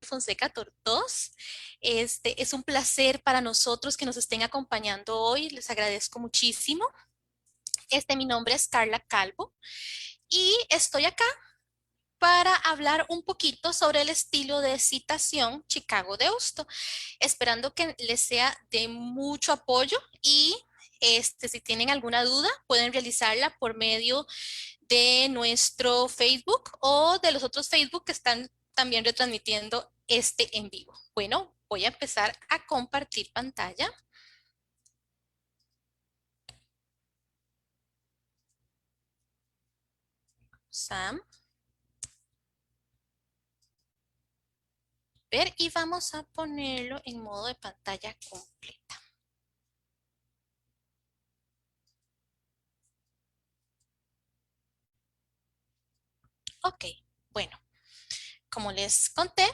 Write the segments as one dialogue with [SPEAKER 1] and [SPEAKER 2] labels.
[SPEAKER 1] Fonseca Tortos. Es un placer para nosotros que nos estén acompañando hoy. Les agradezco muchísimo. Mi nombre es Carla Calvo y estoy acá para hablar un poquito sobre el estilo de citación Chicago de Houston, esperando que les sea de mucho apoyo y si tienen alguna duda pueden realizarla por medio de nuestro Facebook o de los otros Facebook que están también retransmitiendo este en vivo. Bueno, voy a empezar a compartir pantalla. Sam, ver y vamos a ponerlo en modo de pantalla completa. Ok, bueno, como les conté,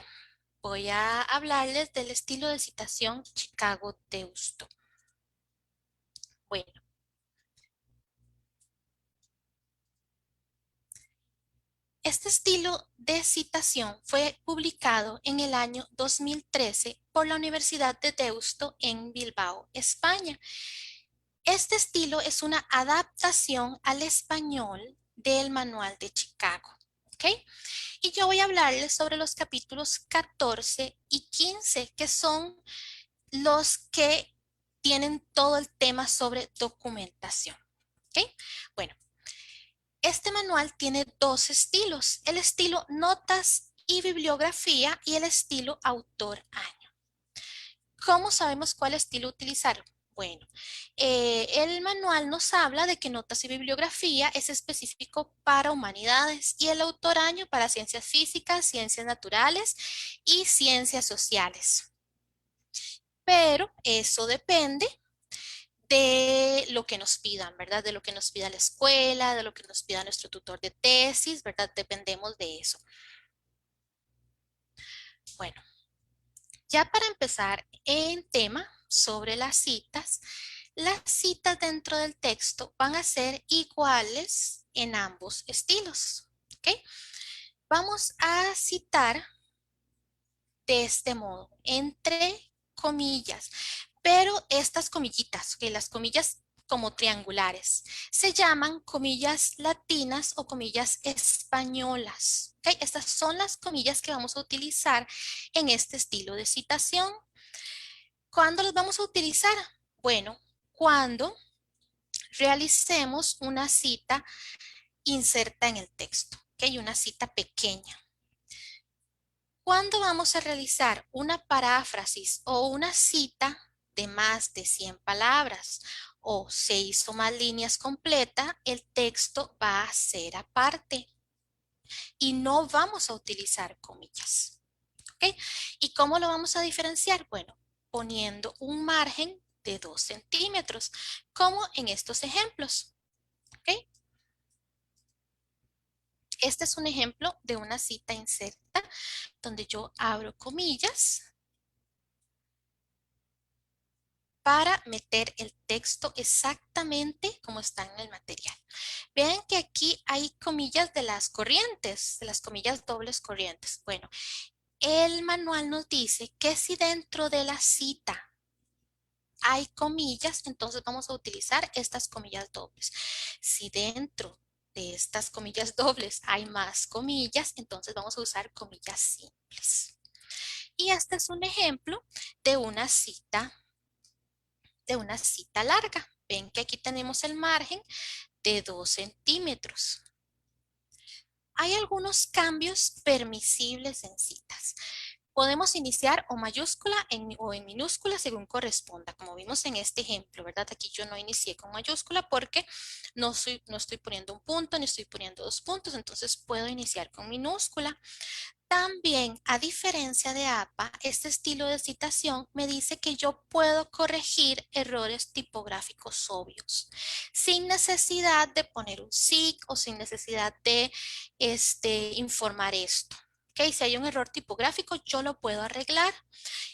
[SPEAKER 1] voy a hablarles del estilo de citación Chicago Teusto. Bueno, este estilo de citación fue publicado en el año 2013 por la Universidad de Deusto en Bilbao, España. Este estilo es una adaptación al español del Manual de Chicago. ¿Ok? Y yo voy a hablarles sobre los capítulos 14 y 15, que son los que tienen todo el tema sobre documentación. ¿Ok? Bueno, este manual tiene dos estilos, el estilo notas y bibliografía y el estilo autor-año. ¿Cómo sabemos cuál estilo utilizar? Bueno, el manual nos habla de que notas y bibliografía es específico para humanidades y el autor-año para ciencias físicas, ciencias naturales y ciencias sociales. Pero eso depende de lo que nos pidan, ¿verdad? De lo que nos pida la escuela, de lo que nos pida nuestro tutor de tesis, ¿verdad? Dependemos de eso. Bueno, ya para empezar en tema sobre las citas dentro del texto van a ser iguales en ambos estilos, ¿ok? Vamos a citar de este modo, entre comillas, pero estas comillitas, que las comillas como triangulares, se llaman comillas latinas o comillas españolas. ¿Okay? Estas son las comillas que vamos a utilizar en este estilo de citación. ¿Cuándo las vamos a utilizar? Bueno, cuando realicemos una cita inserta en el texto, ¿ok? Una cita pequeña. ¿Cuándo vamos a realizar una paráfrasis o una cita de más de 100 palabras o 6 o más líneas completas? El texto va a ser aparte y no vamos a utilizar comillas. ¿Ok? ¿Y cómo lo vamos a diferenciar? Bueno, poniendo un margen de 2 centímetros, como en estos ejemplos. ¿Ok? Este es un ejemplo de una cita inserta donde yo abro comillas para meter el texto exactamente como está en el material. Vean que aquí hay comillas de las corrientes, de las comillas dobles corrientes. Bueno, el manual nos dice que si dentro de la cita hay comillas, entonces vamos a utilizar estas comillas dobles. Si dentro de estas comillas dobles hay más comillas, entonces vamos a usar comillas simples. Y este es un ejemplo de una cita larga. Ven que aquí tenemos el margen de 2 centímetros. Hay algunos cambios permisibles en citas. Podemos iniciar o mayúscula o en minúscula según corresponda, como vimos en este ejemplo, ¿verdad? Aquí yo no inicié con mayúscula porque no estoy poniendo un punto ni estoy poniendo dos puntos, entonces puedo iniciar con minúscula. También, a diferencia de APA, este estilo de citación me dice que yo puedo corregir errores tipográficos obvios sin necesidad de poner un SIG o sin necesidad de informar esto. ¿Ok? Si hay un error tipográfico, yo lo puedo arreglar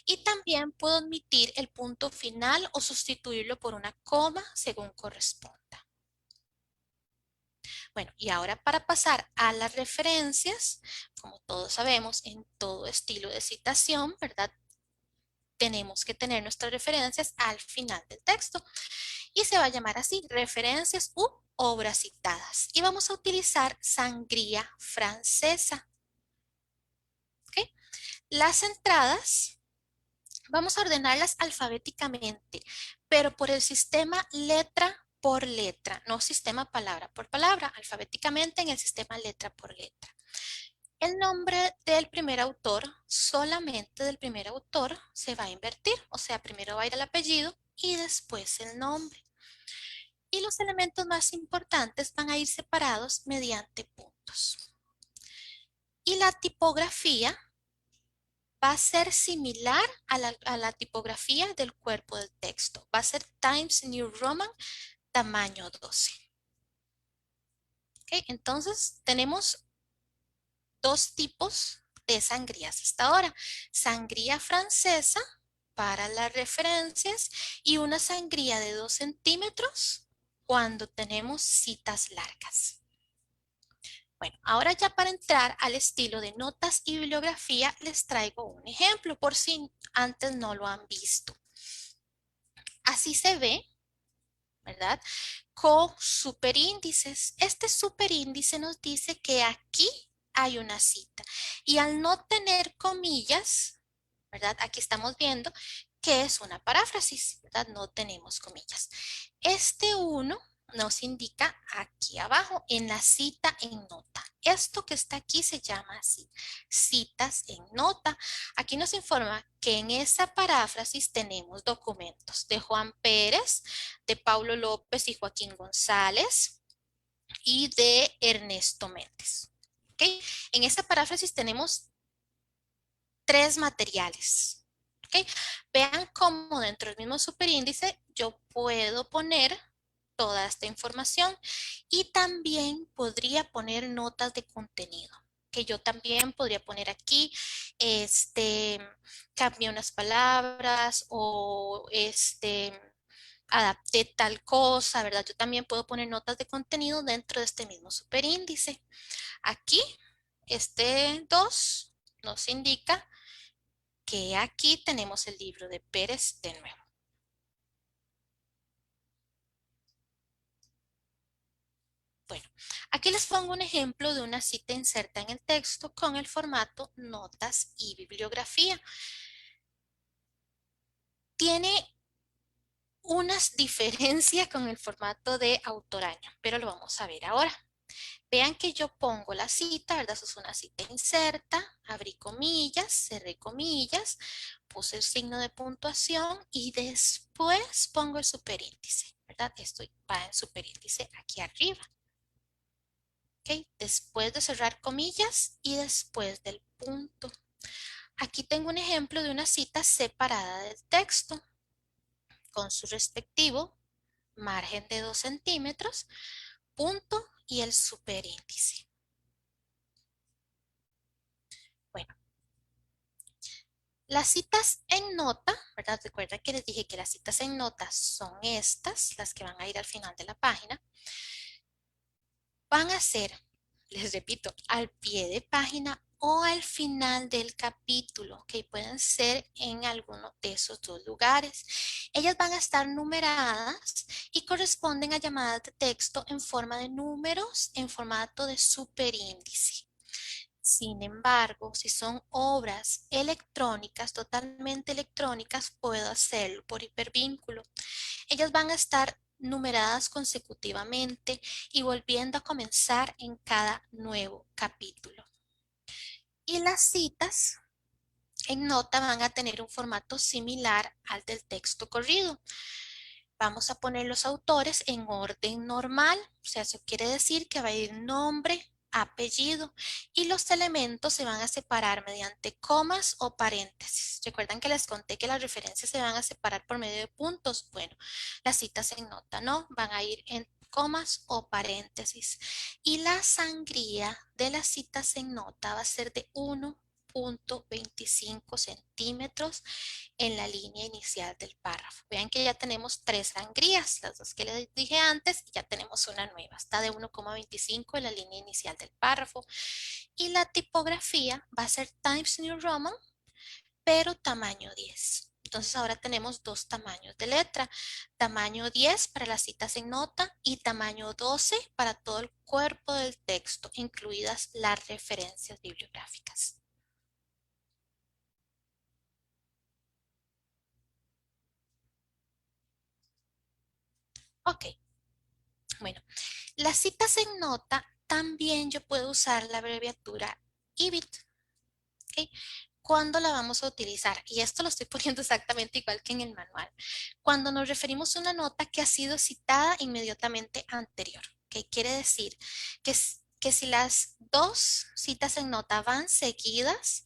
[SPEAKER 1] y también puedo omitir el punto final o sustituirlo por una coma según corresponda. Bueno, y ahora para pasar a las referencias, como todos sabemos, en todo estilo de citación, ¿verdad? Tenemos que tener nuestras referencias al final del texto y se va a llamar así, referencias u obras citadas. Y vamos a utilizar sangría francesa. ¿Ok? Las entradas vamos a ordenarlas alfabéticamente, pero por el sistema letra por letra, no sistema palabra por palabra, alfabéticamente en el sistema letra por letra. El nombre del primer autor, solamente del primer autor, se va a invertir, o sea, primero va a ir el apellido y después el nombre. Y los elementos más importantes van a ir separados mediante puntos. Y la tipografía va a ser similar a la tipografía del cuerpo del texto. Va a ser Times New Roman, tamaño 12. ¿Okay? Entonces, tenemos dos tipos de sangrías hasta ahora. Sangría francesa para las referencias y una sangría de 2 centímetros cuando tenemos citas largas. Bueno, ahora ya para entrar al estilo de notas y bibliografía les traigo un ejemplo por si antes no lo han visto. Así se ve, ¿verdad? Con superíndices. Este superíndice nos dice que aquí hay una cita y al no tener comillas, ¿verdad? Aquí estamos viendo que es una paráfrasis, ¿verdad? No tenemos comillas. Este uno nos indica aquí abajo en la cita en nota. Esto que está aquí se llama así, citas en nota. Aquí nos informa que en esa paráfrasis tenemos documentos de Juan Pérez, de Paulo López y Joaquín González y de Ernesto Méndez. ¿Okay? En esta paráfrasis tenemos 3 materiales. ¿Okay? Vean cómo dentro del mismo superíndice yo puedo poner toda esta información y también podría poner notas de contenido que yo también podría poner aquí, cambié unas palabras o adapté tal cosa, ¿verdad? Yo también puedo poner notas de contenido dentro de este mismo superíndice. Aquí, este 2 nos indica que aquí tenemos el libro de Pérez de nuevo. Bueno, aquí les pongo un ejemplo de una cita inserta en el texto con el formato notas y bibliografía. Tiene unas diferencias con el formato de autoraño, pero lo vamos a ver ahora. Vean que yo pongo la cita, ¿verdad? Eso es una cita inserta, abrí comillas, cerré comillas, puse el signo de puntuación y después pongo el superíndice, ¿verdad? Esto va en superíndice aquí arriba. ¿Ok? Después de cerrar comillas y después del punto. Aquí tengo un ejemplo de una cita separada del texto con su respectivo margen de 2 centímetros, punto y el superíndice. Bueno, las citas en nota, ¿verdad? Recuerda que les dije que las citas en nota son estas, las que van a ir al final de la página. Van a ser, les repito, al pie de página o al final del capítulo, que pueden ser en alguno de esos dos lugares. Ellas van a estar numeradas y corresponden a llamadas de texto en forma de números en formato de superíndice. Sin embargo, si son obras electrónicas, totalmente electrónicas, puedo hacerlo por hipervínculo. Ellas van a estar numeradas consecutivamente y volviendo a comenzar en cada nuevo capítulo. Y las citas en nota van a tener un formato similar al del texto corrido. Vamos a poner los autores en orden normal, o sea, eso quiere decir que va a ir nombre, apellido y los elementos se van a separar mediante comas o paréntesis. ¿Recuerdan que les conté que las referencias se van a separar por medio de puntos? Bueno, las citas en nota no, van a ir en comas o paréntesis y la sangría de las citas en nota va a ser de 1 0.25 centímetros en la línea inicial del párrafo. Vean que ya tenemos 3 sangrías, las dos que les dije antes, y ya tenemos una nueva. Está de 1,25 en la línea inicial del párrafo. Y la tipografía va a ser Times New Roman, pero tamaño 10. Entonces ahora tenemos dos tamaños de letra, tamaño 10 para las citas en nota y tamaño 12 para todo el cuerpo del texto, incluidas las referencias bibliográficas. Ok, bueno, las citas en nota también yo puedo usar la abreviatura IBIT. ¿Ok? ¿Cuándo la vamos a utilizar? Y esto lo estoy poniendo exactamente igual que en el manual. Cuando nos referimos a una nota que ha sido citada inmediatamente anterior. ¿Ok? Quiere decir que si las dos citas en nota van seguidas,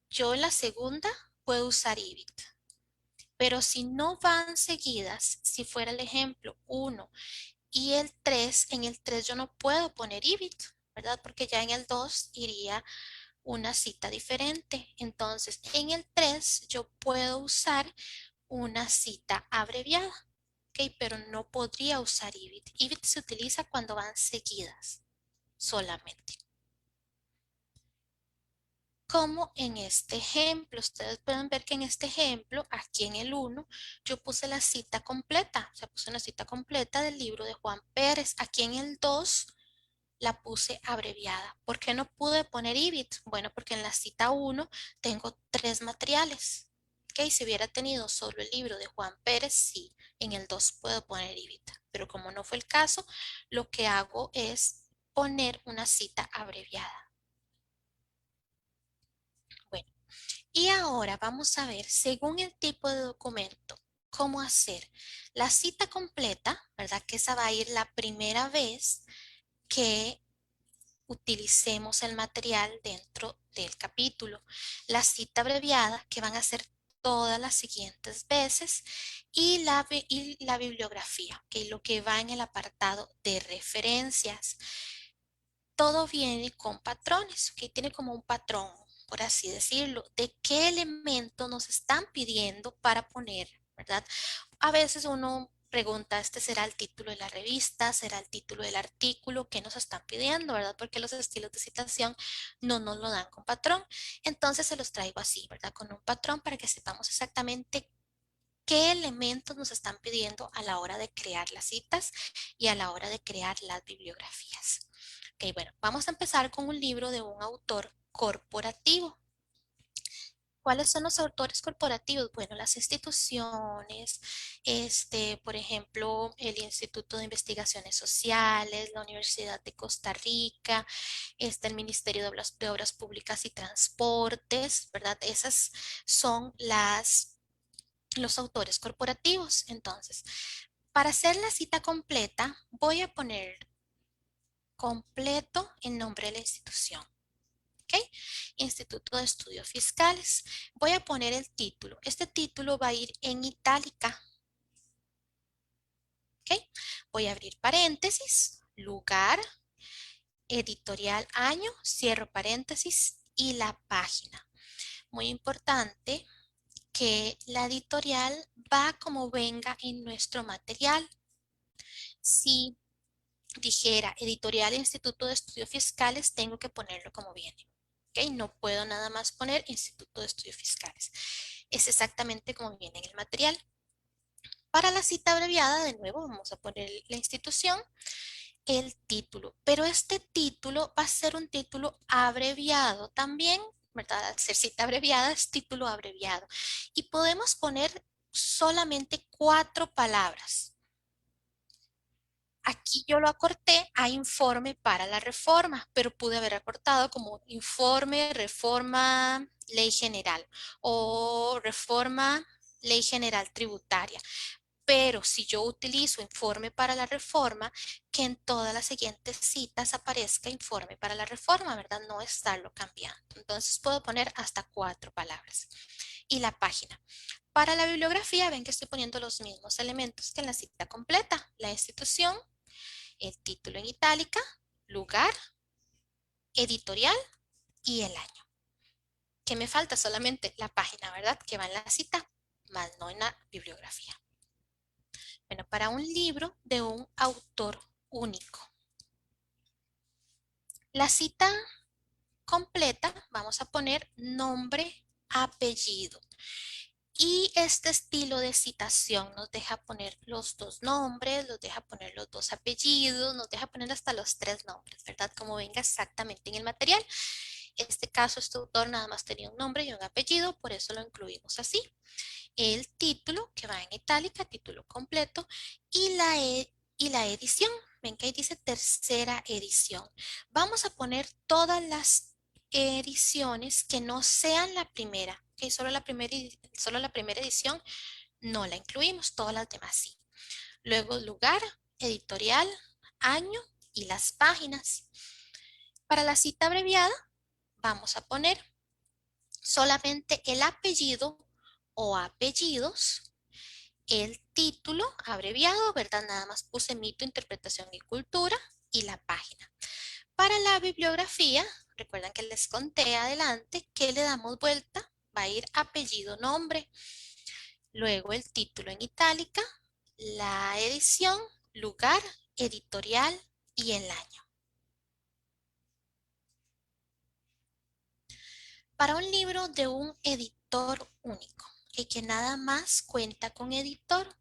[SPEAKER 1] yo en la segunda puedo usar IBIT. Pero si no van seguidas, si fuera el ejemplo 1 y el 3, en el 3 yo no puedo poner IBIT, ¿verdad? Porque ya en el 2 iría una cita diferente. Entonces, en el 3 yo puedo usar una cita abreviada, ¿ok? Pero no podría usar IBIT. IBIT se utiliza cuando van seguidas solamente. Como en este ejemplo, ustedes pueden ver que en este ejemplo, aquí en el 1, yo puse la cita completa, o sea, puse una cita completa del libro de Juan Pérez. Aquí en el 2 la puse abreviada. ¿Por qué no pude poner IBIT? Bueno, porque en la cita 1 tengo 3 materiales. ¿Ok? Si hubiera tenido solo el libro de Juan Pérez, sí, en el 2 puedo poner IBIT. Pero como no fue el caso, lo que hago es poner una cita abreviada. Bueno, y ahora vamos a ver, según el tipo de documento, cómo hacer la cita completa, ¿verdad? Que esa va a ir la primera vez que utilicemos el material dentro del capítulo. La cita abreviada, que van a ser todas las siguientes veces, y la bibliografía, que es lo que va en el apartado de referencias. Todo viene con patrones, que tiene como un patrón, por así decirlo, de qué elemento nos están pidiendo para poner, ¿verdad? A veces uno pregunta, ¿este será el título de la revista? ¿Será el título del artículo que nos están pidiendo, verdad? Porque los estilos de citación no nos lo dan con patrón. Entonces se los traigo así, ¿verdad? Con un patrón para que sepamos exactamente qué elementos nos están pidiendo a la hora de crear las citas y a la hora de crear las bibliografías. Ok, bueno, vamos a empezar con un libro de un autor corporativo. ¿Cuáles son los autores corporativos? Bueno, las instituciones, por ejemplo, el Instituto de Investigaciones Sociales, la Universidad de Costa Rica, el Ministerio de Obras Públicas y Transportes, ¿verdad? Esas son los autores corporativos. Entonces, para hacer la cita completa, voy a poner completo el nombre de la institución. ¿Ok? Instituto de Estudios Fiscales. Voy a poner el título. Este título va a ir en itálica. ¿Ok? Voy a abrir paréntesis, lugar, editorial año, cierro paréntesis y la página. Muy importante que la editorial va como venga en nuestro material. Si dijera editorial Instituto de Estudios Fiscales, tengo que ponerlo como viene. ¿Ok? No puedo nada más poner Instituto de Estudios Fiscales. Es exactamente como viene en el material. Para la cita abreviada, de nuevo, vamos a poner la institución, el título. Pero este título va a ser un título abreviado también, ¿verdad? Al ser cita abreviada, es título abreviado. Y podemos poner solamente 4 palabras. Aquí yo lo acorté a informe para la reforma, pero pude haber acortado como informe, reforma, ley general o reforma, ley general tributaria. Pero si yo utilizo informe para la reforma, que en todas las siguientes citas aparezca informe para la reforma, ¿verdad? No estarlo cambiando. Entonces puedo poner hasta 4 palabras. Y la página. Para la bibliografía, ven que estoy poniendo los mismos elementos que en la cita completa. La institución, el título en itálica, lugar, editorial y el año. ¿Qué me falta? Solamente la página, ¿verdad? Que va en la cita, más no en la bibliografía. Bueno, para un libro de un autor único. La cita completa, vamos a poner nombre, apellido. Y este estilo de citación nos deja poner los dos nombres, nos deja poner los dos apellidos, nos deja poner hasta los tres nombres, ¿verdad? Como venga exactamente en el material. En este caso, este autor nada más tenía un nombre y un apellido, por eso lo incluimos así. El título, que va en itálica, título completo, y la edición. Ven que ahí dice tercera edición. Vamos a poner todas las ediciones que no sean la primera, que solo la primera edición no la incluimos, todas las demás sí. Luego lugar, editorial, año y las páginas. Para la cita abreviada vamos a poner solamente el apellido o apellidos, el título abreviado, ¿verdad? Nada más puse mito, interpretación y cultura y la página. Para la bibliografía, recuerdan que les conté adelante que le damos vuelta, va a ir apellido, nombre, luego el título en itálica, la edición, lugar, editorial y el año. Para un libro de un editor único y que nada más cuenta con editor,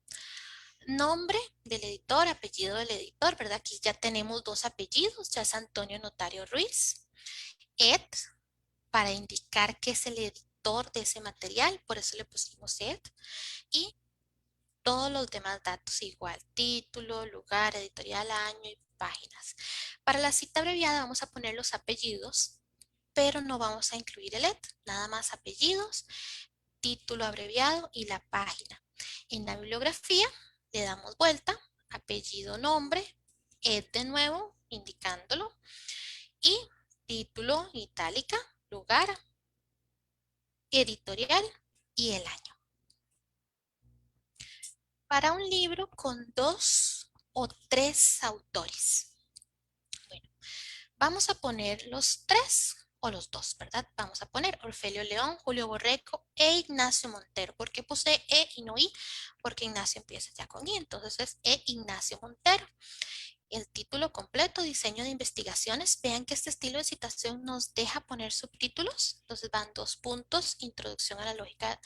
[SPEAKER 1] nombre del editor, apellido del editor, ¿verdad? Aquí ya tenemos dos apellidos, ya es Antonio Notario Ruiz. Ed, para indicar que es el editor de ese material, por eso le pusimos Ed. Y todos los demás datos igual, título, lugar, editorial, año y páginas. Para la cita abreviada vamos a poner los apellidos, pero no vamos a incluir el ed, nada más apellidos, título abreviado y la página. En la bibliografía le damos vuelta, apellido, nombre, ed de nuevo, indicándolo, y título, itálica, lugar, editorial y el año. Para un libro con dos o tres autores. Bueno, vamos a poner los tres o los dos, ¿verdad? Vamos a poner Orfelio León, Julio Borreco e Ignacio Montero. ¿Por qué puse E y no I? Porque Ignacio empieza ya con I, entonces es E Ignacio Montero. El título completo, diseño de investigaciones. Vean que este estilo de citación nos deja poner subtítulos. Entonces van 2 puntos, introducción a la lógica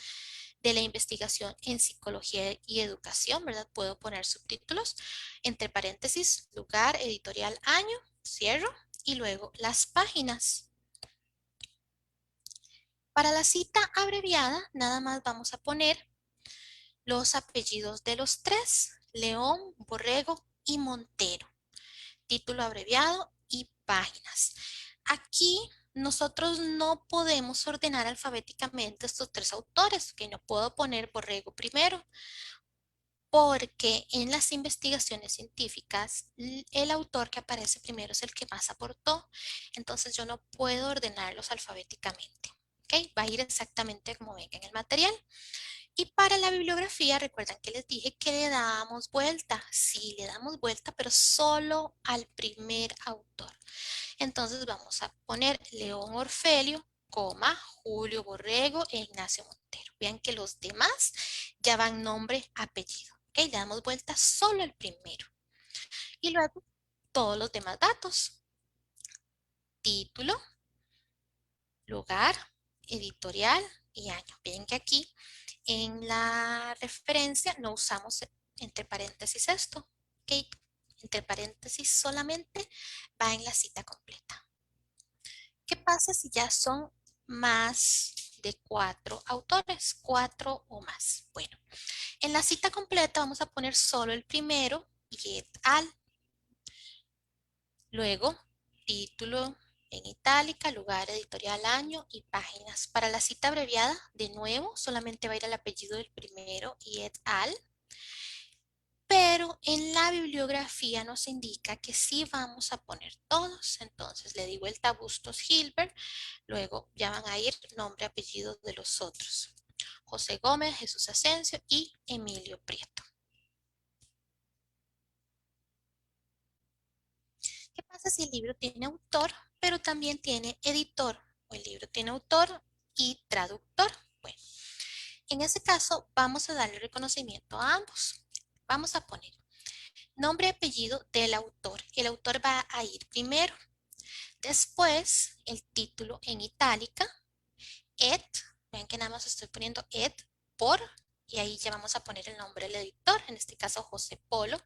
[SPEAKER 1] de la investigación en psicología y educación, ¿verdad? Puedo poner subtítulos, entre paréntesis, lugar, editorial, año, cierro, y luego las páginas. Para la cita abreviada, nada más vamos a poner los apellidos de los tres, León, Borrego y Montero. Título abreviado y páginas. Aquí nosotros no podemos ordenar alfabéticamente estos tres autores, que no puedo poner Borrego primero, porque en las investigaciones científicas el autor que aparece primero es el que más aportó, entonces yo no puedo ordenarlos alfabéticamente. ¿Okay? Va a ir exactamente como venga en el material. Y para la bibliografía, recuerdan que les dije que le damos vuelta. Sí, le damos vuelta, pero solo al primer autor. Entonces vamos a poner León Orfelio, coma, Julio Borrego e Ignacio Montero. Vean que los demás ya van nombre, apellido. ¿Ok? Le damos vuelta solo al primero. Y luego todos los demás datos. Título, lugar, editorial y año. Ven que aquí en la referencia no usamos entre paréntesis esto, ¿ok? Entre paréntesis solamente va en la cita completa. ¿Qué pasa si ya son más de 4 autores, 4 o más? Bueno, en la cita completa vamos a poner solo el primero y et al. Luego, título en itálica, lugar, editorial, año y páginas. Para la cita abreviada, de nuevo, solamente va a ir el apellido del primero y et al. Pero en la bibliografía nos indica que sí vamos a poner todos. Entonces le digo el Bustos Gilbert, luego ya van a ir nombre, apellido de los otros. José Gómez, Jesús Asensio y Emilio Prieto. ¿Qué pasa si el libro tiene autor, pero también tiene editor? O el libro tiene autor y traductor. Bueno, en ese caso vamos a darle reconocimiento a ambos. Vamos a poner nombre y apellido del autor. El autor va a ir primero. Después, el título en itálica. Ed, vean que nada más estoy poniendo Ed por, y ahí ya vamos a poner el nombre del editor, en este caso José Polo.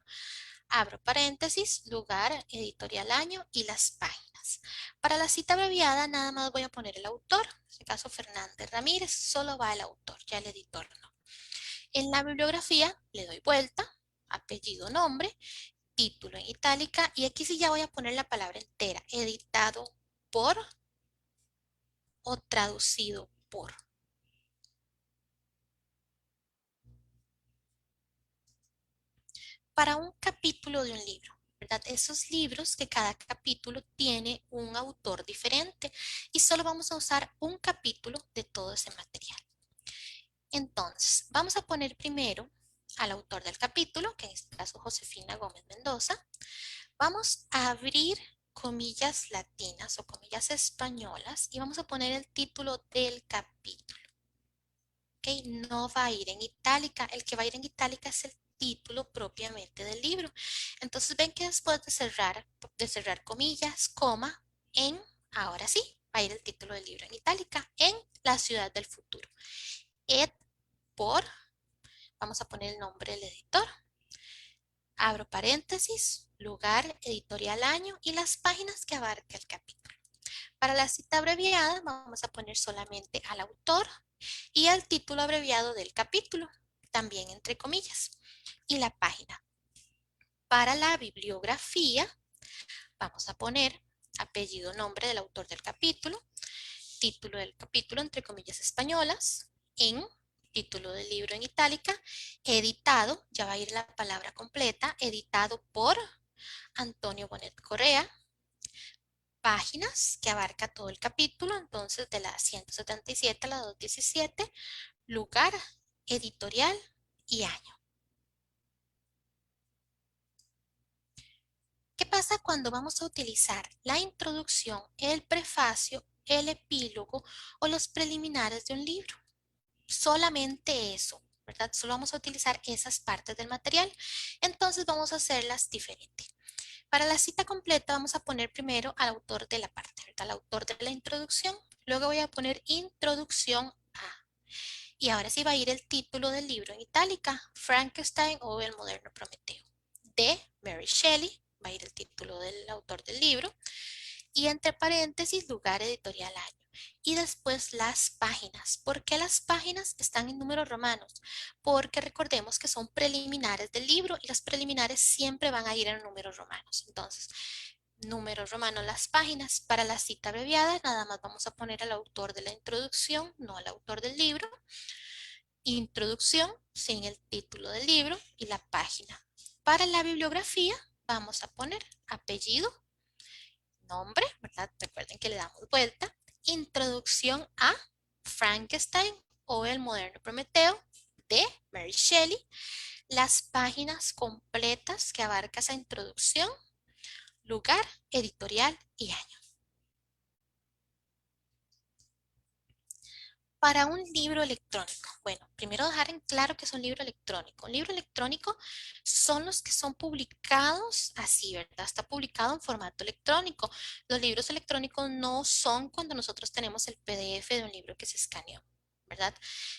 [SPEAKER 1] Abro paréntesis, lugar, editorial, año y las páginas. Para la cita abreviada nada más voy a poner el autor, en este caso Fernández Ramírez, solo va el autor, ya el editor no. En la bibliografía le doy vuelta, apellido, nombre, título en itálica y aquí sí ya voy a poner la palabra entera, editado por o traducido por. Para un capítulo de un libro, ¿verdad? Esos libros que cada capítulo tiene un autor diferente y solo vamos a usar un capítulo de todo ese material. Entonces, vamos a poner primero al autor del capítulo, que en este caso Josefina Gómez Mendoza. Vamos a abrir comillas latinas o comillas españolas y vamos a poner el título del capítulo. ¿Okay? No va a ir en itálica. El que va a ir en itálica es el título propiamente del libro. Entonces ven que después de cerrar comillas, coma, en, ahora sí, va a ir el título del libro en itálica, en La ciudad del futuro. Ed por, vamos a poner el nombre del editor, abro paréntesis, lugar, editorial, año y las páginas que abarca el capítulo. Para la cita abreviada vamos a poner solamente al autor y al título abreviado del capítulo, también entre comillas, y la página. Para la bibliografía vamos a poner apellido, nombre del autor del capítulo, título del capítulo entre comillas españolas, en título del libro en itálica, editado, ya va a ir la palabra completa, editado por Antonio Bonet Correa, páginas que abarca todo el capítulo, entonces de la 177 a la 217, lugar, editorial y año. ¿Qué pasa cuando vamos a utilizar la introducción, el prefacio, el epílogo o los preliminares de un libro? Solamente eso, ¿verdad? Solo vamos a utilizar esas partes del material. Entonces vamos a hacerlas diferente. Para la cita completa vamos a poner primero al autor de la parte, ¿verdad? Al autor de la introducción. Luego voy a poner introducción a. Y ahora sí va a ir el título del libro en itálica, Frankenstein o el moderno Prometeo, de Mary Shelley, va a ir el título del autor del libro, y entre paréntesis, lugar, editorial, año. Y después las páginas. ¿Por qué las páginas están en números romanos? Porque recordemos que son preliminares del libro y las preliminares siempre van a ir en números romanos. Entonces, números romanos las páginas. Para la cita abreviada, nada más vamos a poner al autor de la introducción, no al autor del libro. Introducción, sin el título del libro y la página. Para la bibliografía, vamos a poner apellido, nombre, ¿verdad? Recuerden que le damos vuelta. Introducción a Frankenstein o el moderno Prometeo de Mary Shelley. Las páginas completas que abarca esa introducción, lugar, editorial y año. Para un libro electrónico. Bueno, primero dejar en claro que es un libro electrónico. Un libro electrónico son los que son publicados así, ¿verdad? Está publicado en formato electrónico. Los libros electrónicos no son cuando nosotros tenemos el PDF de un libro que se escaneó, ¿verdad?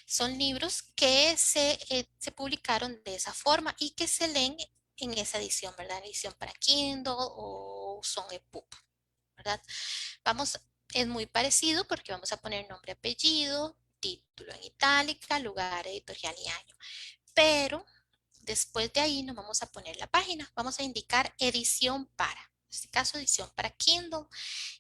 [SPEAKER 1] Son libros que se publicaron de esa forma y que se leen en esa edición, ¿verdad? Edición para Kindle o son EPUB, ¿verdad? Vamos, es muy parecido porque vamos a poner nombre, apellido, título en itálica, lugar, editorial y año. Pero después de ahí nos vamos a poner la página. Vamos a indicar edición para. En este caso, edición para Kindle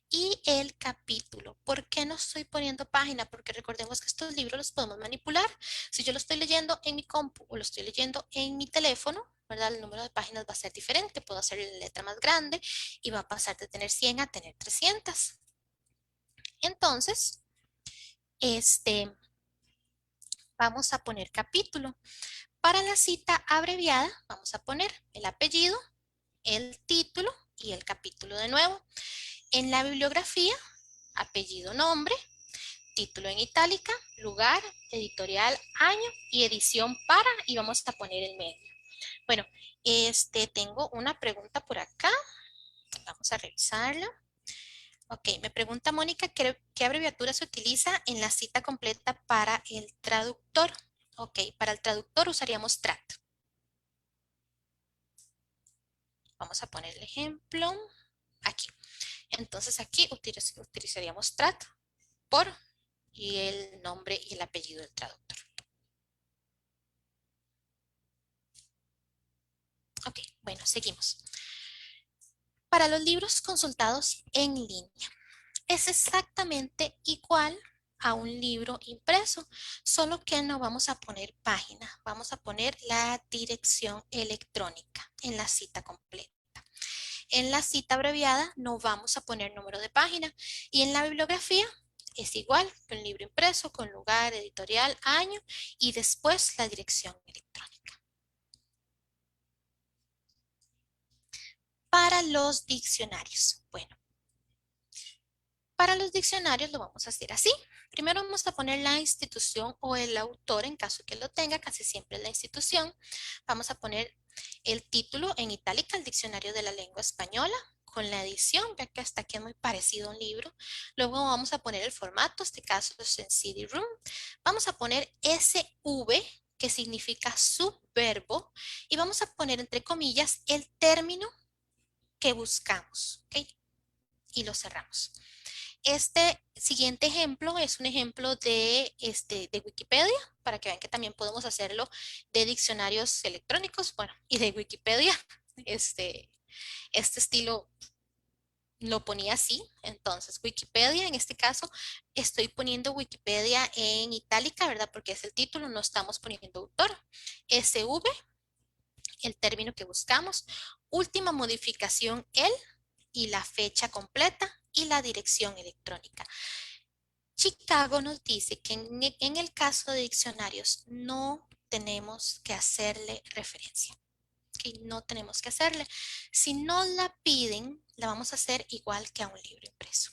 [SPEAKER 1] y el capítulo. ¿Por qué no estoy poniendo página? Porque recordemos que estos libros los podemos manipular. Si yo lo estoy leyendo en mi compu o lo estoy leyendo en mi teléfono, ¿verdad? El número de páginas va a ser diferente. Puedo hacer la letra más grande y va a pasar de tener 100 a tener 300. Entonces, vamos a poner capítulo. Para la cita abreviada, vamos a poner el apellido, el título y el capítulo de nuevo. En la bibliografía, apellido, nombre, título en itálica, lugar, editorial, año y edición para, y vamos a poner el medio. Bueno, tengo una pregunta por acá. Vamos a revisarla. Ok, me pregunta Mónica, ¿qué abreviatura se utiliza en la cita completa para el traductor? Ok, para el traductor usaríamos TRAT. Vamos a poner el ejemplo aquí. Entonces aquí utilizaríamos TRAT por y el nombre y el apellido del traductor. Ok, bueno, seguimos. Para los libros consultados en línea, es exactamente igual a un libro impreso, solo que no vamos a poner página, vamos a poner la dirección electrónica en la cita completa. En la cita abreviada no vamos a poner número de página y en la bibliografía es igual que un libro impreso con lugar, editorial, año y después la dirección electrónica. Para los diccionarios, bueno, para los diccionarios lo vamos a hacer así. Primero vamos a poner la institución o el autor en caso que lo tenga, casi siempre es la institución. Vamos a poner el título en itálica, el diccionario de la lengua española, con la edición, ya que hasta aquí es muy parecido a un libro. Luego vamos a poner el formato, este caso es en CD-ROOM. Vamos a poner SV, que significa subverbo, y vamos a poner entre comillas el término que buscamos, ¿ok? Y lo cerramos. Este siguiente ejemplo es un ejemplo de Wikipedia, para que vean que también podemos hacerlo de diccionarios electrónicos, bueno, y de Wikipedia. Este estilo lo ponía así, entonces Wikipedia, en este caso, estoy poniendo Wikipedia en itálica, ¿verdad? Porque es el título, no estamos poniendo autor. SV, el término que buscamos. Última modificación, el y la fecha completa y la dirección electrónica. Chicago nos dice que en el caso de diccionarios no tenemos que hacerle referencia. ¿Okay? No tenemos que hacerle. Si no la piden, la vamos a hacer igual que a un libro impreso.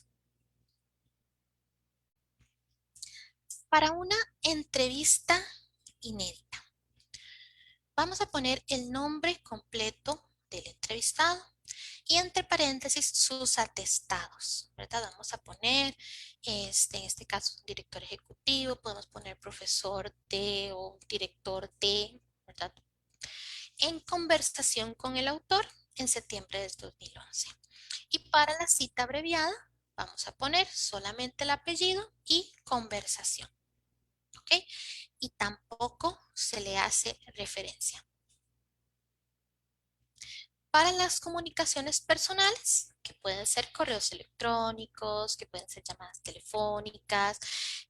[SPEAKER 1] Para una entrevista inédita, vamos a poner el nombre completo del entrevistado y entre paréntesis sus atestados, ¿verdad? Vamos a poner, en este caso, director ejecutivo, podemos poner profesor de o director de, ¿verdad? En conversación con el autor en septiembre del 2011. Y para la cita abreviada, vamos a poner solamente el apellido y conversación, ¿ok? Y tampoco se le hace referencia. Para las comunicaciones personales, que pueden ser correos electrónicos, que pueden ser llamadas telefónicas,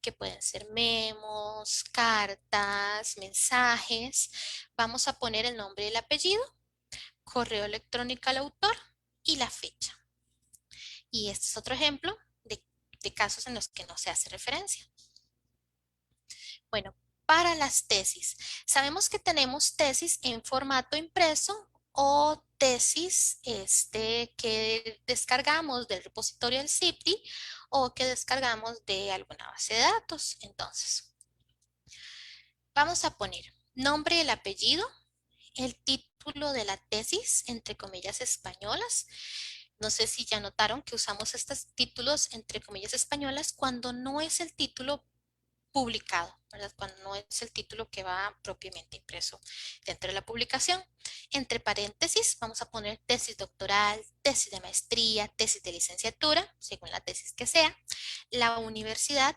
[SPEAKER 1] que pueden ser memos, cartas, mensajes, vamos a poner el nombre y el apellido, correo electrónico al autor y la fecha. Y este es otro ejemplo de casos en los que no se hace referencia. Bueno, para las tesis. Sabemos que tenemos tesis en formato impreso o tesis que descargamos del repositorio del CIPTI o que descargamos de alguna base de datos. Entonces, vamos a poner nombre y el apellido, el título de la tesis, entre comillas españolas. No sé si ya notaron que usamos estos títulos entre comillas españolas cuando no es el título publicado, ¿verdad? Cuando no es el título que va propiamente impreso dentro de la publicación. Entre paréntesis vamos a poner tesis doctoral, tesis de maestría, tesis de licenciatura, según la tesis que sea, la universidad,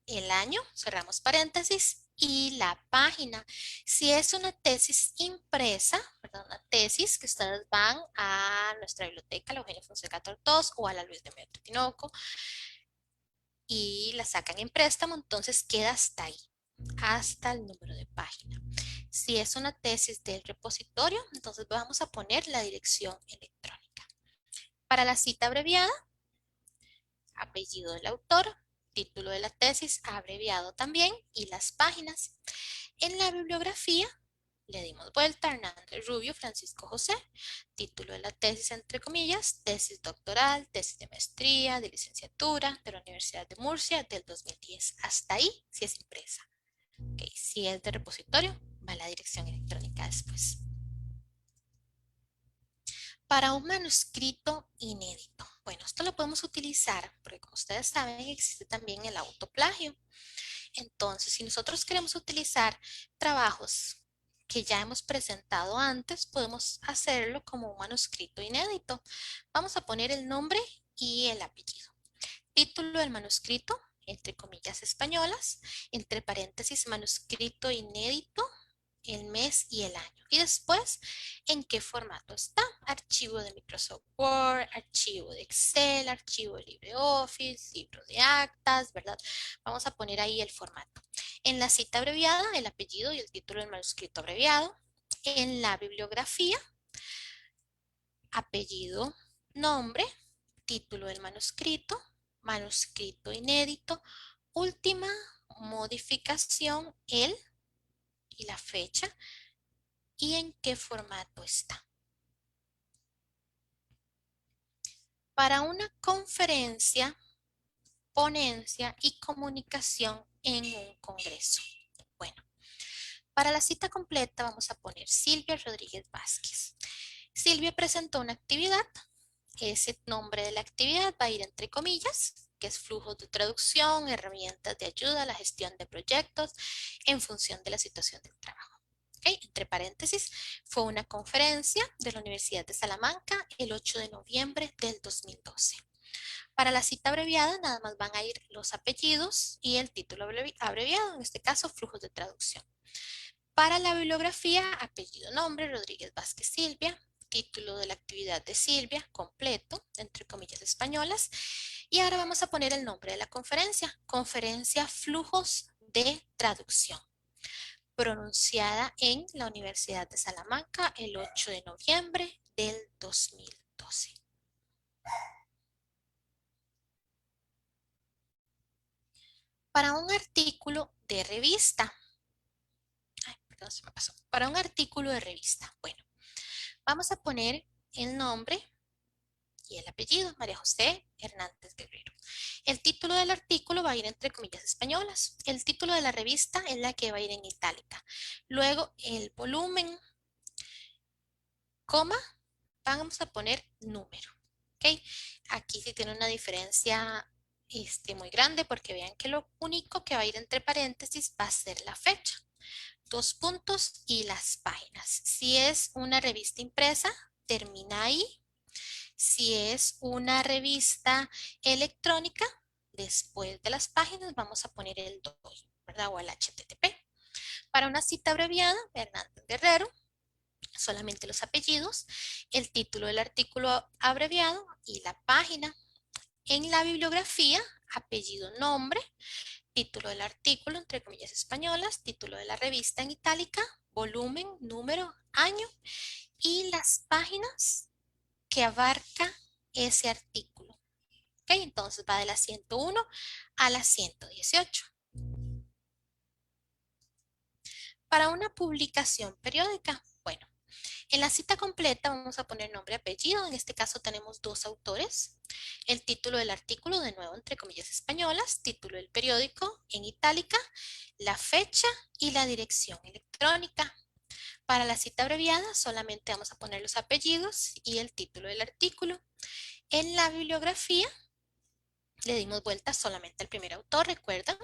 [SPEAKER 1] el año, cerramos paréntesis, y la página. Si es una tesis impresa, ¿verdad? Una tesis que ustedes van a nuestra biblioteca, la Eugenio Fonseca Tortos o a la Luis de Metro Tinoco, y la sacan en préstamo, entonces queda hasta ahí, hasta el número de página. Si es una tesis del repositorio, entonces vamos a poner la dirección electrónica. Para la cita abreviada, apellido del autor, título de la tesis abreviado también y las páginas. En la bibliografía le dimos vuelta, Hernández Rubio, Francisco José, título de la tesis entre comillas, tesis doctoral, tesis de maestría, de licenciatura de la Universidad de Murcia del 2010. Hasta ahí si es impresa. Okay. Si es de repositorio, va la dirección electrónica después. Para un manuscrito inédito, bueno, esto lo podemos utilizar porque como ustedes saben existe también el autoplagio. Entonces, si nosotros queremos utilizar trabajos que ya hemos presentado antes, podemos hacerlo como un manuscrito inédito. Vamos a poner el nombre y el apellido. Título del manuscrito, entre comillas españolas, entre paréntesis, manuscrito inédito, el mes y el año. Y después, ¿en qué formato está? Archivo de Microsoft Word, archivo de Excel, archivo de LibreOffice, libro de actas, ¿verdad? Vamos a poner ahí el formato. En la cita abreviada, el apellido y el título del manuscrito abreviado. En la bibliografía, apellido, nombre, título del manuscrito, manuscrito inédito, última modificación, el y la fecha y en qué formato está. Para una conferencia, ponencia y comunicación en un congreso. Bueno, para la cita completa vamos a poner Silvia Rodríguez Vázquez. Silvia presentó una actividad. Ese nombre de la actividad va a ir entre comillas, que es flujos de traducción, herramientas de ayuda a la gestión de proyectos en función de la situación del trabajo. Okay. Entre paréntesis, fue una conferencia de la Universidad de Salamanca el 8 de noviembre del 2012. Para la cita abreviada, nada más van a ir los apellidos y el título abreviado, en este caso, flujos de traducción. Para la bibliografía, apellido, nombre, Rodríguez Vázquez Silvia, título de la actividad de Silvia, completo, entre comillas españolas. Y ahora vamos a poner el nombre de la conferencia, Conferencia Flujos de Traducción, pronunciada en la Universidad de Salamanca el 8 de noviembre del 2012. Para un artículo de revista, perdón, se me pasó. Para un artículo de revista, bueno, vamos a poner el nombre y el apellido, María José Hernández Guerrero. El título del artículo va a ir entre comillas españolas. El título de la revista es la que va a ir en itálica. Luego el volumen, coma, vamos a poner número. ¿Okay? Aquí sí tiene una diferencia muy grande porque vean que lo único que va a ir entre paréntesis va a ser la fecha. 2 puntos y las páginas. Si es una revista impresa, termina ahí. Si es una revista electrónica, después de las páginas vamos a poner el DOI, ¿verdad? O el HTTP. Para una cita abreviada, Hernández Guerrero, solamente los apellidos, el título del artículo abreviado y la página. En la bibliografía, apellido, nombre, título del artículo, entre comillas españolas, título de la revista en itálica, volumen, número, año y las páginas que abarca ese artículo. ¿Ok? Entonces va de la 101 a la 118. Para una publicación periódica, bueno, en la cita completa vamos a poner nombre y apellido. En este caso tenemos 2 autores. El título del artículo, de nuevo entre comillas españolas, título del periódico en itálica, la fecha y la dirección electrónica. Para la cita abreviada solamente vamos a poner los apellidos y el título del artículo. En la bibliografía le dimos vuelta solamente al primer autor, ¿recuerdan?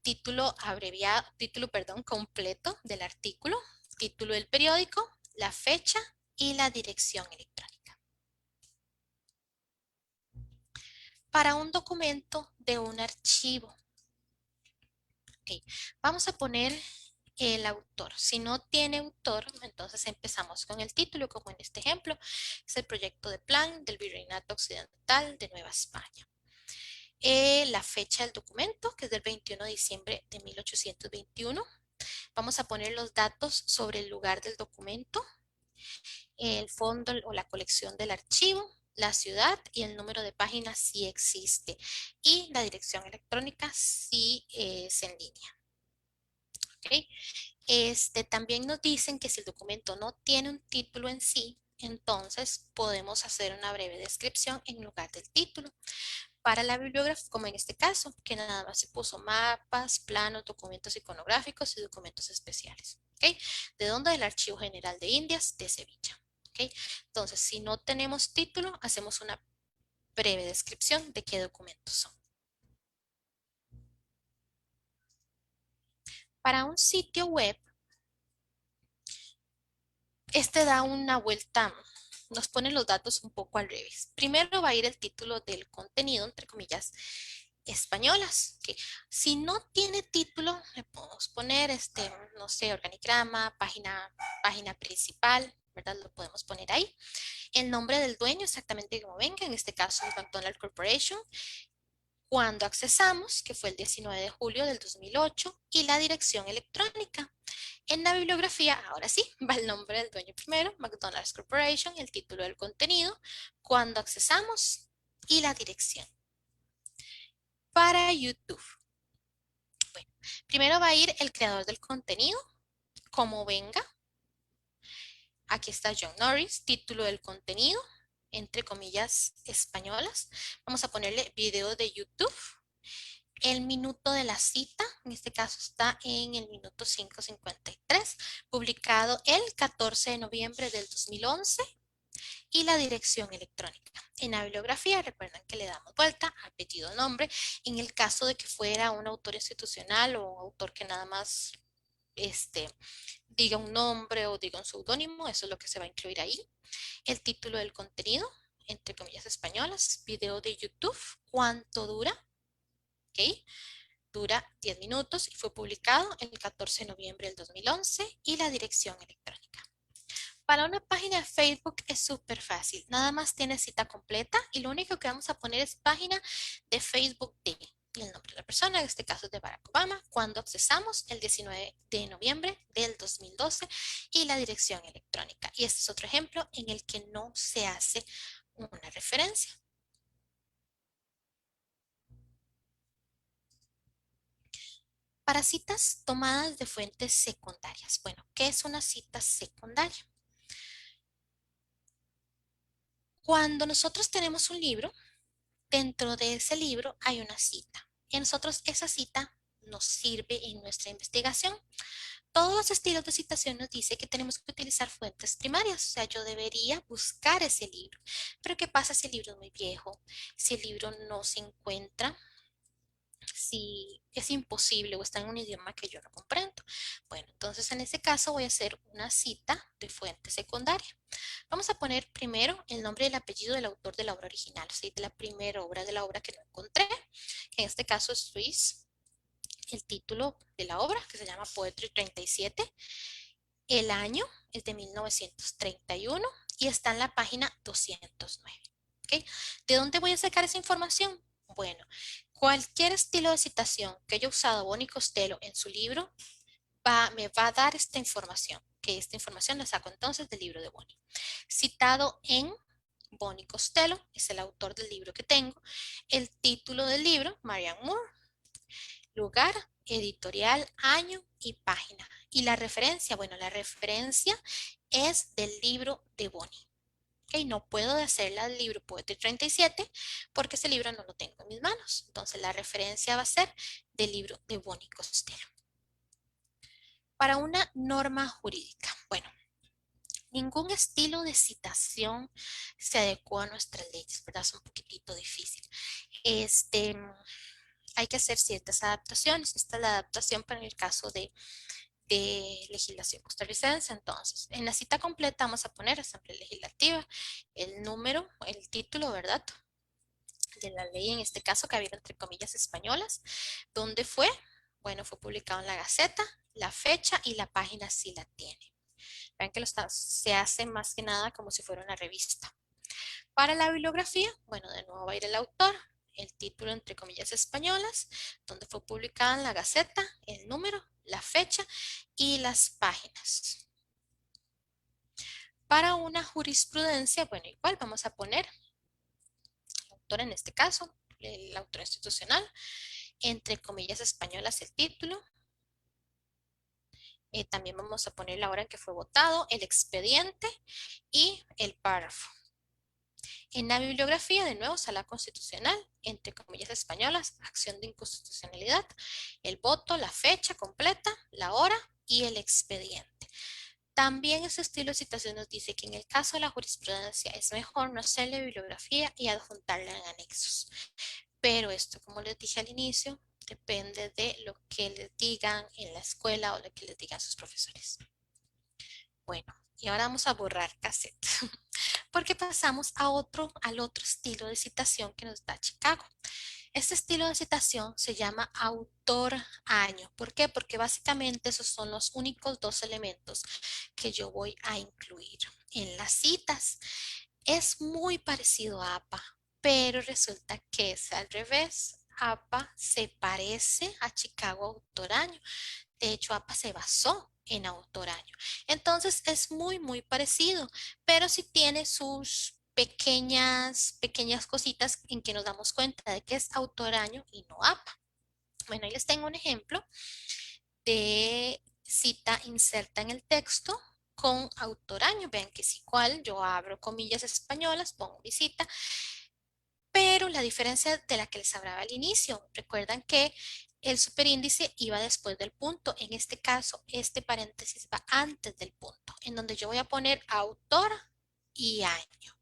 [SPEAKER 1] Título abreviado, título, perdón, completo del artículo, título del periódico, la fecha y la dirección electrónica. Para un documento de un archivo, okay, vamos a poner el autor. Si no tiene autor, entonces empezamos con el título, como en este ejemplo, es el proyecto de plan del Virreinato Occidental de Nueva España. La fecha del documento, que es del 21 de diciembre de 1821. Vamos a poner los datos sobre el lugar del documento, el fondo o la colección del archivo, la ciudad y el número de páginas si existe y la dirección electrónica si es en línea. ¿Okay? También nos dicen que si el documento no tiene un título en sí, entonces podemos hacer una breve descripción en lugar del título. Para la bibliografía, como en este caso, que nada más se puso mapas, planos, documentos iconográficos y documentos especiales. ¿Ok? ¿De dónde? Del Archivo General de Indias de Sevilla. ¿Ok? Entonces, si no tenemos título, hacemos una breve descripción de qué documentos son. Para un sitio web, da una vuelta, nos pone los datos un poco al revés. Primero va a ir el título del contenido, entre comillas, españolas. Que si no tiene título, le podemos poner, no sé, organigrama, página principal, ¿verdad? Lo podemos poner ahí. El nombre del dueño, exactamente como venga, en este caso es McDonald's Corporation. Cuando accesamos, que fue el 19 de julio del 2008, y la dirección electrónica. En la bibliografía, ahora sí, va el nombre del dueño primero, McDonald's Corporation, el título del contenido, cuando accesamos y la dirección. Para YouTube, bueno, primero va a ir el creador del contenido, como venga. Aquí está John Norris, título del contenido, entre comillas españolas. Vamos a ponerle video de YouTube. El minuto de la cita, en este caso está en el minuto 5:53, publicado el 14 de noviembre del 2011, y la dirección electrónica. En la bibliografía, recuerdan que le damos vuelta, apellido, nombre. En el caso de que fuera un autor institucional o un autor que nada más este, diga un nombre o diga un seudónimo, eso es lo que se va a incluir ahí. El título del contenido, entre comillas españolas, video de YouTube, cuánto dura, ¿ok? Dura 10 minutos y fue publicado el 14 de noviembre del 2011, y la dirección electrónica. Para una página de Facebook es súper fácil, nada más tiene cita completa y lo único que vamos a poner es página de Facebook de y el nombre de la persona, en este caso es de Barack Obama, cuando accesamos el 19 de noviembre del 2012, y la dirección electrónica. Y este es otro ejemplo en el que no se hace una referencia. Para citas tomadas de fuentes secundarias. Bueno, ¿qué es una cita secundaria? Cuando nosotros tenemos un libro, dentro de ese libro hay una cita. Y a nosotros esa cita nos sirve en nuestra investigación. Todos los estilos de citación nos dice que tenemos que utilizar fuentes primarias, o sea, yo debería buscar ese libro. Pero ¿qué pasa si el libro es muy viejo? Si el libro no se encuentra, si es imposible o está en un idioma que yo no comprendo. Bueno, entonces en ese caso voy a hacer una cita de fuente secundaria. Vamos a poner primero el nombre y el apellido del autor de la obra original, ¿sí? De la primera obra de la obra que no encontré, que en este caso es Luis. El título de la obra, que se llama Poetry 37. El año es de 1931 y está en la página 209. ¿Ok? ¿De dónde voy a sacar esa información? Bueno, cualquier estilo de citación que haya usado Bonnie Costello en su libro me va a dar esta información, que esta información la saco entonces del libro de Bonnie. Citado en Bonnie Costello, es el autor del libro que tengo. El título del libro, Marianne Moore. Lugar, editorial, año y página. Y la referencia, bueno, la referencia es del libro de Bonnie. ¿Ok? No puedo hacerla del libro Poetry 37 porque ese libro no lo tengo en mis manos. Entonces la referencia va a ser del libro de Bonnie Costello. Para una norma jurídica, bueno, ningún estilo de citación se adecua a nuestras leyes, ¿verdad? Es un poquitito difícil. Este, Hay que hacer ciertas adaptaciones. Esta es la adaptación para el caso de legislación costarricense. Entonces, en la cita completa vamos a poner Asamblea Legislativa, el número, el título, ¿verdad? De la ley, en este caso, que había entre comillas españolas. ¿Dónde fue? Bueno, fue publicado en la Gaceta, la fecha y la página si la tiene. Vean que se hace más que nada como si fuera una revista. Para la bibliografía, bueno, de nuevo va a ir el autor, el título entre comillas españolas, donde fue publicada en la Gaceta, el número, la fecha y las páginas. Para una jurisprudencia, bueno, igual vamos a poner el autor en este caso, el autor institucional, entre comillas españolas el título, También vamos a poner la hora en que fue votado, el expediente y el párrafo. En la bibliografía, de nuevo, sala constitucional, entre comillas españolas, acción de inconstitucionalidad, el voto, la fecha completa, la hora y el expediente. También ese estilo de citación nos dice que en el caso de la jurisprudencia es mejor no hacerle bibliografía y adjuntarla en anexos. Pero esto, como les dije al inicio, depende de lo que les digan en la escuela o lo que les digan sus profesores. Bueno, y ahora vamos a borrar cassette, porque pasamos al otro estilo de citación que nos da Chicago. Este estilo de citación se llama autor-año. ¿Por qué? Porque básicamente esos son los únicos dos elementos que yo voy a incluir en las citas. Es muy parecido a APA, pero resulta que es al revés. APA se parece a Chicago autor-año. De hecho, APA se basó en autor-año. Entonces es muy parecido, pero sí tiene sus pequeñas cositas en que nos damos cuenta de que es autor-año y no APA. Bueno, ahí les tengo un ejemplo de cita inserta en el texto con autor-año. Vean que es igual, yo abro comillas españolas, pongo mi cita, pero la diferencia de la que les hablaba al inicio, recuerdan que el superíndice iba después del punto. En este caso, este paréntesis va antes del punto, en donde yo voy a poner autor y año.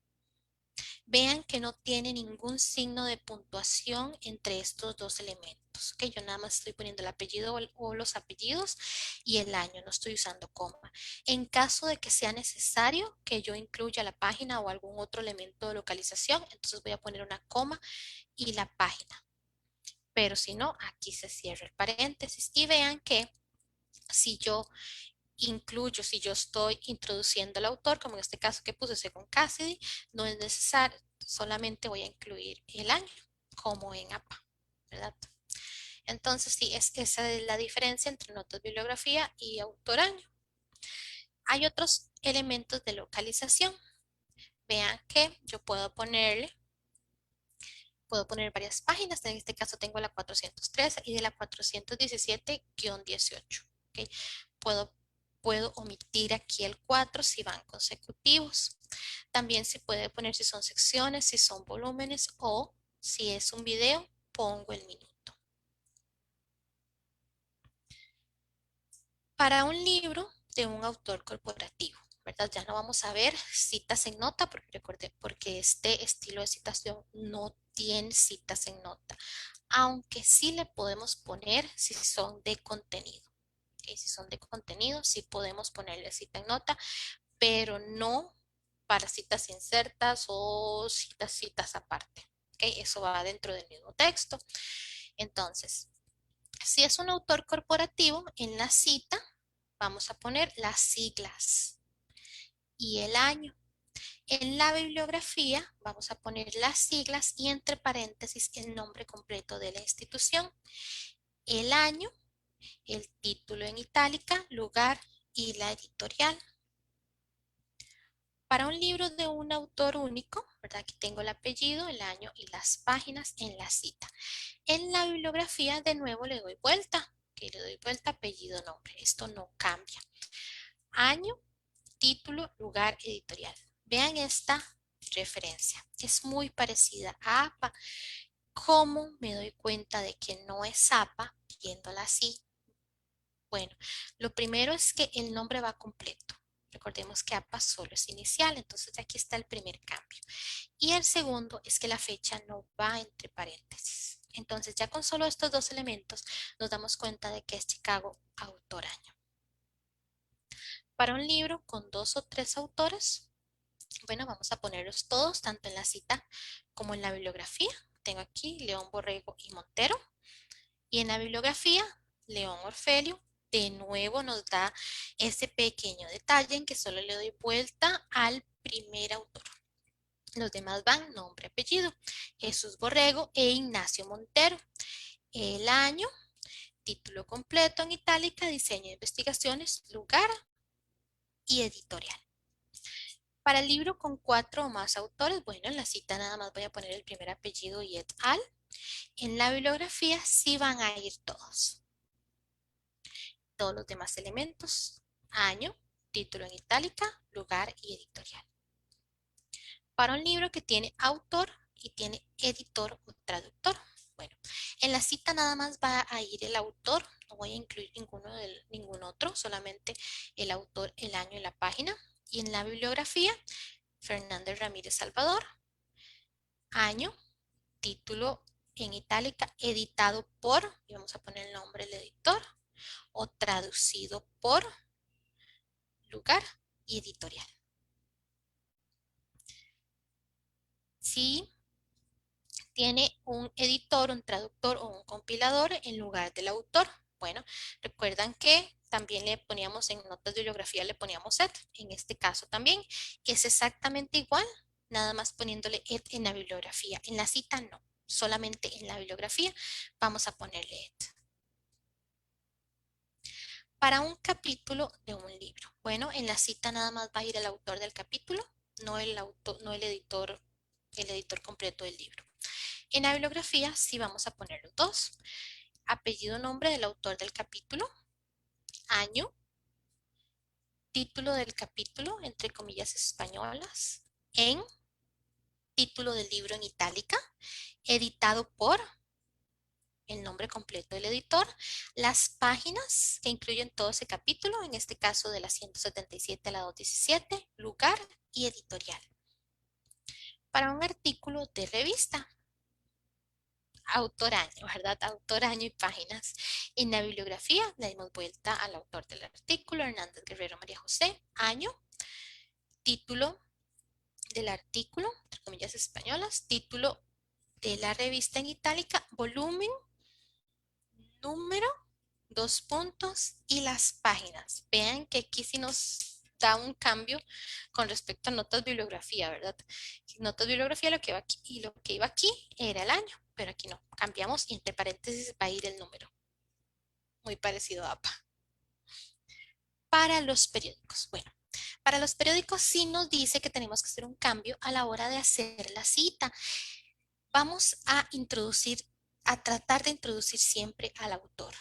[SPEAKER 1] Vean que no tiene ningún signo de puntuación entre estos dos elementos. Que yo nada más estoy poniendo el apellido o los apellidos y el año, no estoy usando coma. En caso de que sea necesario que yo incluya la página o algún otro elemento de localización, entonces voy a poner una coma y la página. Pero si no, aquí se cierra el paréntesis y vean que si yo incluyo, si yo estoy introduciendo al autor, como en este caso que puse según Cassidy, no es necesario, solamente voy a incluir el año, como en APA, ¿verdad? Entonces, sí, esa es la diferencia entre notas bibliografía y autor año. Hay otros elementos de localización. Vean que yo puedo poner varias páginas, en este caso tengo la 413 y de la 417-18. ¿Okay? Puedo, puedo omitir aquí el 4 si van consecutivos. También se puede poner si son secciones, si son volúmenes o si es un video, pongo el minuto. Para un libro de un autor corporativo, ¿verdad? Ya no vamos a ver citas en nota, porque recuerde, porque este estilo de citación no tiene citas en nota, aunque sí le podemos poner si son de contenido. ¿Okay? Si son de contenido, sí podemos ponerle cita en nota, pero no para citas insertas o citas aparte. ¿Okay? Eso va dentro del mismo texto. Entonces, si es un autor corporativo, en la cita vamos a poner las siglas y el año. En la bibliografía vamos a poner las siglas y entre paréntesis el nombre completo de la institución, el año, el título en itálica, lugar y la editorial. Para un libro de un autor único, ¿verdad? Aquí tengo el apellido, el año y las páginas en la cita. En la bibliografía, de nuevo, le doy vuelta. Que le doy vuelta, apellido, nombre. Esto no cambia. Año, título, lugar, editorial. Vean esta referencia. Es muy parecida a APA. ¿Cómo me doy cuenta de que no es APA viéndola así? Bueno, lo primero es que el nombre va completo. Recordemos que APA solo es inicial, entonces aquí está el primer cambio. Y el segundo es que la fecha no va entre paréntesis. Entonces ya con solo estos dos elementos nos damos cuenta de que es Chicago autor año. Para un libro con 2 o 3 autores, bueno, vamos a ponerlos todos, tanto en la cita como en la bibliografía. Tengo aquí León Borrego y Montero. Y en la bibliografía, León Orfelio, de nuevo nos da ese pequeño detalle en que solo le doy vuelta al primer autor. Los demás van nombre, apellido, Jesús Borrego e Ignacio Montero. El año, título completo en itálica, diseño de investigaciones, lugar y editorial. Para el libro con 4 o más autores, bueno, en la cita nada más voy a poner el primer apellido y et al. En la bibliografía sí van a ir todos. todos los demás elementos, año, título en itálica, lugar y editorial. Para un libro que tiene autor y tiene editor o traductor. Bueno, en la cita nada más va a ir el autor, no voy a incluir ningún otro, solamente el autor, el año y la página. Y en la bibliografía, Fernández Ramírez Salvador, año, título en itálica, editado por, y vamos a poner el nombre del editor, o traducido por, lugar y editorial. Si tiene un editor, un traductor o un compilador en lugar del autor. Bueno, recuerdan que también le poníamos en notas de bibliografía, le poníamos et. En este caso también es exactamente igual, nada más poniéndole et en la bibliografía. En la cita no, solamente en la bibliografía vamos a ponerle et. Para un capítulo de un libro. Bueno, en la cita nada más va a ir el autor del capítulo, no el autor, no el editor completo del libro. En la bibliografía sí vamos a poner los dos. Apellido, nombre del autor del capítulo, año, título del capítulo, entre comillas españolas, en, título del libro en itálica, editado por, el nombre completo del editor, las páginas que incluyen todo ese capítulo, en este caso de la 177 a la 217, lugar y editorial. Para un artículo de revista, autor año, ¿verdad? Autor año y páginas. En la bibliografía le dimos vuelta al autor del artículo, Hernández Guerrero María José, año, título del artículo, entre comillas españolas, título de la revista en itálica, volumen, número, dos puntos y las páginas. Vean que aquí sí nos da un cambio con respecto a notas bibliografía, ¿verdad? Notas bibliografía lo que iba aquí, y lo que iba aquí era el año, pero aquí no, cambiamos y entre paréntesis va a ir el número. Muy parecido a APA. Para los periódicos. Bueno, para los periódicos sí nos dice que tenemos que hacer un cambio a la hora de hacer la cita. Vamos a introducir, a tratar de introducir siempre al autor.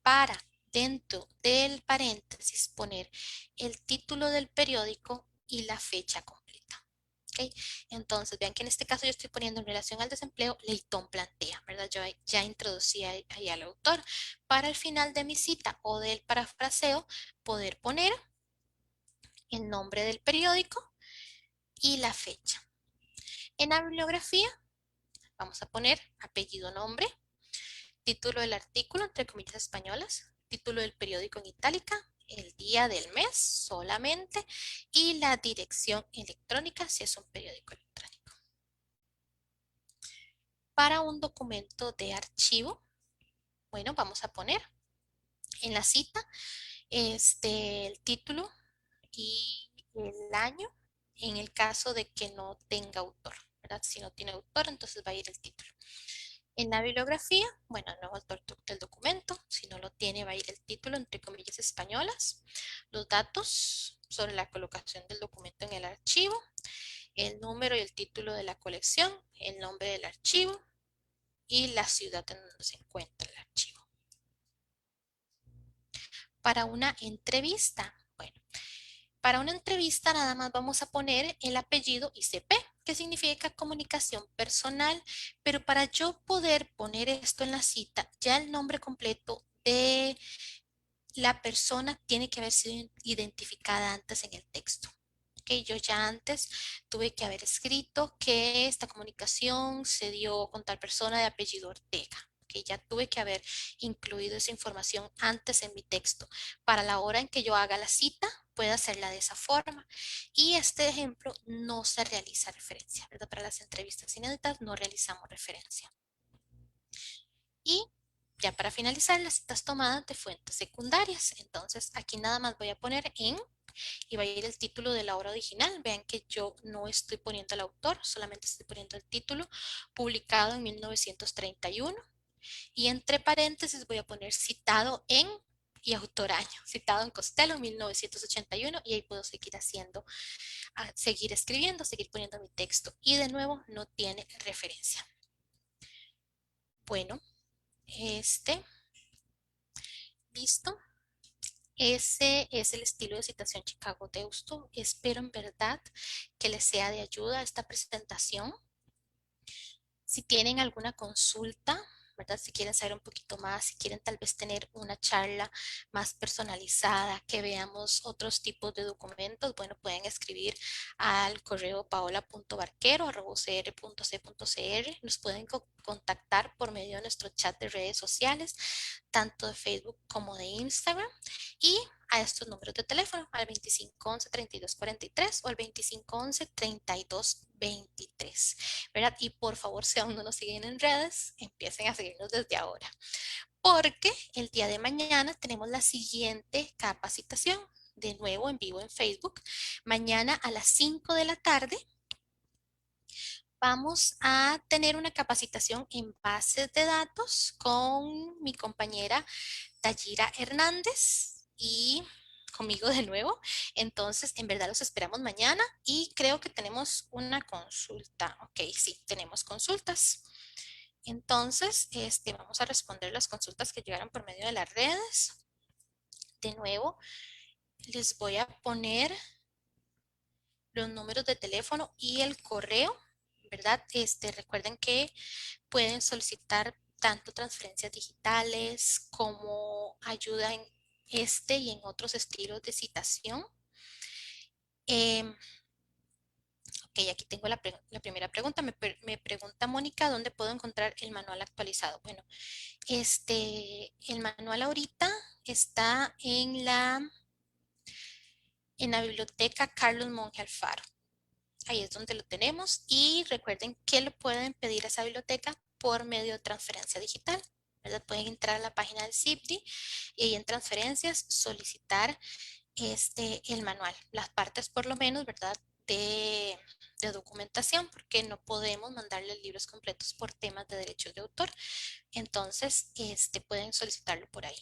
[SPEAKER 1] Para dentro del paréntesis poner el título del periódico y la fecha completa. ¿Okay? Entonces, vean que en este caso yo estoy poniendo en relación al desempleo, Leitón plantea, ¿verdad? Yo ya introducí ahí al autor. Para el final de mi cita o del parafraseo, poder poner el nombre del periódico y la fecha. En la bibliografía, vamos a poner apellido, nombre, título del artículo, entre comillas españolas, título del periódico en itálica, el día del mes solamente y la dirección electrónica si es un periódico electrónico. Para un documento de archivo, bueno, vamos a poner en la cita el título y el año en el caso de que no tenga autor, ¿verdad? Si no tiene autor, entonces va a ir el título. En la bibliografía, bueno, no el autor del documento, si no lo tiene va a ir el título, entre comillas españolas, los datos sobre la colocación del documento en el archivo, el número y el título de la colección, el nombre del archivo y la ciudad en donde se encuentra el archivo. Para una entrevista, bueno, para una entrevista nada más vamos a poner el apellido ICP, que significa comunicación personal, pero para yo poder poner esto en la cita, ya el nombre completo de la persona tiene que haber sido identificada antes en el texto. Okay, yo ya antes tuve que haber escrito que esta comunicación se dio con tal persona de apellido Ortega. Que ya tuve que haber incluido esa información antes en mi texto para la hora en que yo haga la cita pueda hacerla de esa forma. Y este ejemplo no se realiza referencia, ¿verdad? Para las entrevistas inéditas no realizamos referencia. Y ya para finalizar, las citas tomadas de fuentes secundarias. Entonces, aquí nada más voy a poner en y va a ir el título de la obra original. Vean que yo no estoy poniendo el autor, solamente estoy poniendo el título, publicado en 1931. Y entre paréntesis voy a poner citado en y autor año, citado en Costello 1981 y ahí puedo seguir haciendo, seguir escribiendo, seguir poniendo mi texto. Y de nuevo no tiene referencia. Bueno, listo. Ese es el estilo de citación Chicago Deusto. Espero en verdad que les sea de ayuda esta presentación. Si tienen alguna consulta, ¿verdad? Si quieren saber un poquito más, si quieren tal vez tener una charla más personalizada, que veamos otros tipos de documentos, bueno, pueden escribir al correo paola.barquero@ucr.c.cr. Nos pueden contactar por medio de nuestro chat de redes sociales, tanto de Facebook como de Instagram, y a estos números de teléfono, al 2511-3243 o al 2511-3223, ¿verdad? Y por favor, si aún no nos siguen en redes, empiecen a seguirnos desde ahora, porque el día de mañana tenemos la siguiente capacitación, de nuevo en vivo en Facebook. Mañana a las 5 de la tarde vamos a tener una capacitación en bases de datos con mi compañera Tayira Hernández y conmigo de nuevo. Entonces, en verdad los esperamos mañana y creo que tenemos una consulta. Ok, sí, tenemos consultas. Entonces, vamos a responder las consultas que llegaron por medio de las redes. De nuevo, les voy a poner los números de teléfono y el correo, ¿verdad? Recuerden que pueden solicitar tanto transferencias digitales como ayuda en este y en otros estilos de citación. Em, ok, aquí tengo la primera pregunta. Me pregunta Mónica, ¿dónde puedo encontrar el manual actualizado? Bueno, el manual ahorita está en la biblioteca Carlos Monge Alfaro. Ahí es donde lo tenemos y recuerden que lo pueden pedir a esa biblioteca por medio de transferencia digital, ¿verdad? Pueden entrar a la página del CIPDI y ahí en transferencias solicitar el manual, las partes por lo menos, ¿verdad? De documentación, porque no podemos mandarles libros completos por temas de derechos de autor. Entonces, pueden solicitarlo por ahí.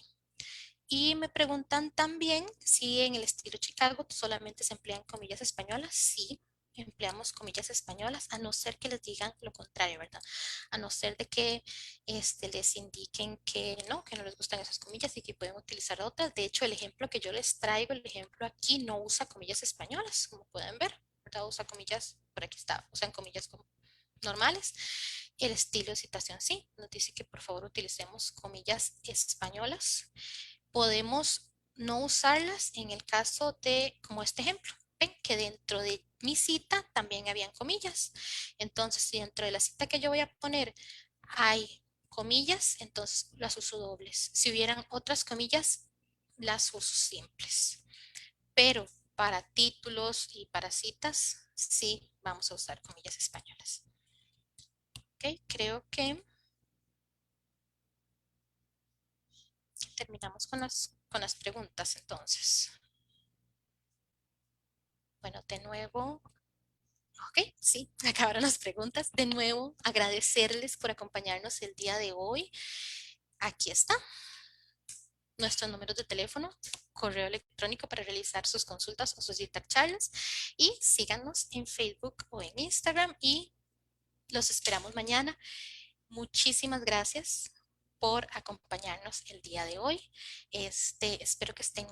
[SPEAKER 1] Y me preguntan también si en el estilo Chicago solamente se emplean comillas españolas. Sí, empleamos comillas españolas, a no ser que les digan lo contrario, ¿verdad? A no ser de que les indiquen que no les gustan esas comillas y que pueden utilizar otras. De hecho, el ejemplo que yo les traigo, el ejemplo aquí, no usa comillas españolas, como pueden ver, ¿verdad? Usa comillas, por aquí está, usan comillas como normales. El estilo de citación sí, nos dice que por favor utilicemos comillas españolas. Podemos no usarlas en el caso de, como este ejemplo, ven que dentro de mi cita también habían comillas. Entonces, si dentro de la cita que yo voy a poner hay comillas, entonces las uso dobles. Si hubieran otras comillas, las uso simples. Pero para títulos y para citas, sí vamos a usar comillas españolas. Ok, creo que terminamos con las preguntas entonces. Bueno, de nuevo, ok, sí, acabaron las preguntas. De nuevo, agradecerles por acompañarnos el día de hoy. Aquí está nuestros números de teléfono, correo electrónico para realizar sus consultas o solicitar charlas. Y síganos en Facebook o en Instagram y los esperamos mañana. Muchísimas gracias por acompañarnos el día de hoy. Espero que estén